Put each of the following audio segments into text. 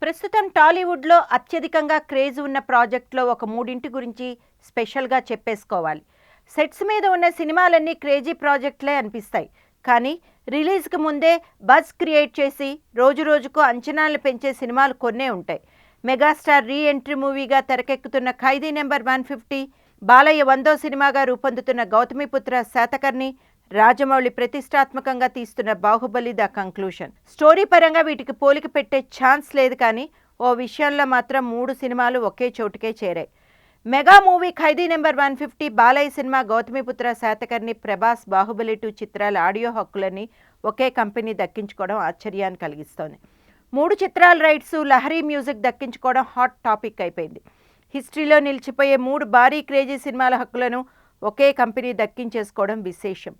ప్రస్తుతం టాలీవుడ్లో అత్యధికంగా క్రేజ్ ఉన్న ప్రాజెక్టులో ఒక మూడింటి గురించి స్పెషల్గా చెప్పేసుకోవాలి. సెట్స్ మీద ఉన్న సినిమాలన్నీ క్రేజీ ప్రాజెక్టులే అనిపిస్తాయి. కానీ రిలీజ్కి ముందే బజ్ క్రియేట్ చేసి రోజు రోజుకు అంచనాలను పెంచే సినిమాలు కొన్నే ఉంటాయి. మెగాస్టార్ రీ ఎంట్రీ మూవీగా తెరకెక్కుతున్న ఖైదీ నెంబర్ 150, బాలయ్య 100వ సినిమాగా రూపొందుతున్న గౌతమిపుత్ర శాతకర్ణి, రాజమౌళి ప్రతిష్టాత్మకంగా తీస్తున్న బాహుబలి ద కంక్లూషన్. స్టోరీ పరంగా వీటికి పోలిక పెట్టే ఛాన్స్ లేదు. కానీ ఓ విషయంలో మాత్రం 3 సినిమాలు ఒకే చోటుకే చేరాయి. మెగా మూవీ ఖైదీ నెంబర్ 150, బాలయ్య సినిమా గౌతమిపుత్ర శాతకర్ణి, ప్రభాస్ బాహుబలి 2 చిత్రాల ఆడియో హక్కులని ఒకే కంపెనీ దక్కించుకోవడం ఆశ్చర్యాన్ని కలిగిస్తోంది. 3 చిత్రాల రైట్స్, లహరీ మ్యూజిక్ దక్కించుకోవడం హాట్ టాపిక్ అయిపోయింది. హిస్టరీలో నిలిచిపోయే 3 భారీ క్రేజీ సినిమాల హక్కులను ఒకే కంపెనీ దక్కించేసుకోవడం విశేషం.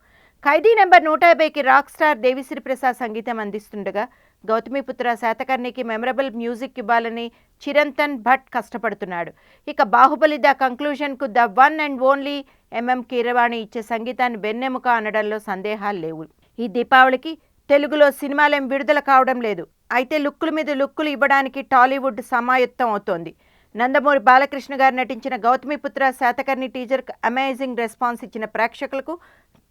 ఖైదీ నెంబర్ 150కి రాక్ స్టార్ దేవిశ్రీ ప్రసాద్ సంగీతం అందిస్తుండగా, గౌతమిపుత్ర శాతకర్ణికి మెమరబుల్ మ్యూజిక్ ఇవ్వాలని చిరంతన్ భట్ కష్టపడుతున్నాడు. ఇక బాహుబలి ద కంక్లూషన్కు the one and only MM Keeravani ఇచ్చే సంగీతాన్ని వెన్నెముక అనడంలో సందేహాలు లేవు. ఈ దీపావళికి తెలుగులో సినిమాలేం విడుదల కావడం లేదు. అయితే లుక్కుల మీద లుక్కులు ఇవ్వడానికి టాలీవుడ్ సమాయత్తం అవుతోంది. నందమూరి బాలకృష్ణ గారు నటించిన గౌతమిపుత్ర శాతకర్ణి టీజర్కు అమేజింగ్ రెస్పాన్స్ ఇచ్చిన ప్రేక్షకులకు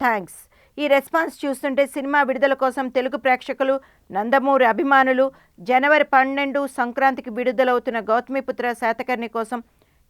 థ్యాంక్స్. ఈ రెస్పాన్స్ చూస్తుంటే సినిమా విడుదల కోసం తెలుగు ప్రేక్షకులు, నందమూరి అభిమానులు జనవరి 12 సంక్రాంతికి విడుదలవుతున్న గౌతమిపుత్ర శాతకర్ణి కోసం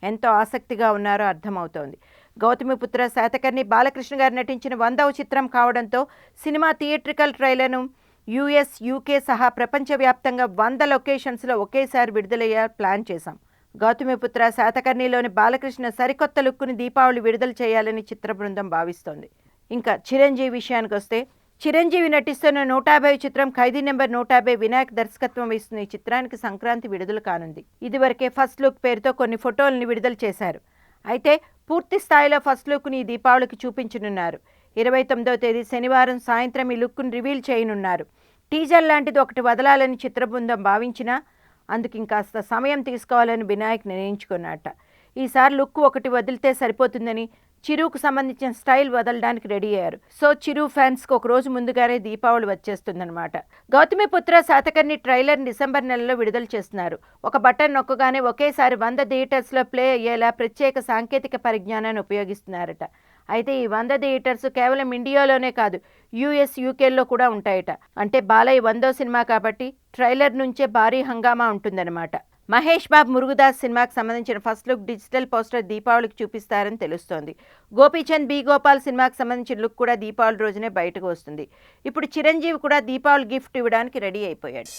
ఎంతో ఆసక్తిగా ఉన్నారో అర్థమవుతోంది. గౌతమిపుత్ర శాతకర్ణి బాలకృష్ణ గారు నటించిన 100వ చిత్రం కావడంతో సినిమా థియేట్రికల్ ట్రైలర్ను యూఎస్, యూకే సహా ప్రపంచవ్యాప్తంగా 100 లొకేషన్స్లో ఒకేసారి విడుదలయ్యే ప్లాన్ చేశాం. గౌతమిపుత్ర శాతకర్ణిలోని బాలకృష్ణ సరికొత్త లుక్కుని దీపావళి విడుదల చేయాలని చిత్ర బృందం భావిస్తోంది. ఇంకా చిరంజీవి విషయానికి వస్తే, చిరంజీవి నటిస్తున్న 150 చిత్రం ఖైదీ నెంబర్ 150 వినాయక్ దర్శకత్వం వహిస్తున్న ఈ చిత్రానికి సంక్రాంతి విడుదల కానుంది. ఇదివరకే ఫస్ట్ లుక్ పేరుతో కొన్ని ఫోటోల్ని విడుదల చేశారు. అయితే పూర్తి స్థాయిలో ఫస్ట్ లుక్ని ఈ దీపావళికి చూపించనున్నారు. 29వ తేదీ శనివారం సాయంత్రం ఈ లుక్ను రివీల్ చేయనున్నారు. టీజర్ లాంటిది ఒకటి వదలాలని చిత్ర బృందం భావించినా అందుకు ఇంకాస్త సమయం తీసుకోవాలని వినాయక్ నిర్ణయించుకున్నట్ట. ఈసారి లుక్ ఒకటి వదిలితే సరిపోతుందని చిరుకు సంబంధించిన స్టైల్ వదలడానికి రెడీ అయ్యారు. సో చిరు ఫ్యాన్స్కి ఒక రోజు ముందుగానే దీపావళి వచ్చేస్తుందన్నమాట. గౌతమిపుత్ర శాతకర్ణి ట్రైలర్ డిసెంబర్ నెలలో విడుదల చేస్తున్నారు. ఒక బటన్ నొక్కగానే ఒకేసారి 100 థియేటర్స్లో ప్లే అయ్యేలా ప్రత్యేక సాంకేతిక పరిజ్ఞానాన్ని ఉపయోగిస్తున్నారట. అయితే ఈ 100 థియేటర్స్ కేవలం ఇండియాలోనే కాదు, యూఎస్, యూకేలో కూడా ఉంటాయట. అంటే బాలయ్య 100వ సినిమా కాబట్టి ట్రైలర్ నుంచే భారీ హంగామా ఉంటుందన్నమాట. మహేష్ బాబు మురుగుదాస్ సినిమాకి సంబంధించిన ఫస్ట్ లుక్ డిజిటల్ పోస్టర్ దీపావళికి చూపిస్తారని తెలుస్తోంది. గోపీచంద్ బి గోపాల్ సినిమాకి సంబంధించిన లుక్ కూడా దీపావళి రోజునే బయటకు వస్తుంది. ఇప్పుడు చిరంజీవి కూడా దీపావళి గిఫ్ట్ ఇవ్వడానికి రెడీ అయిపోయాడు.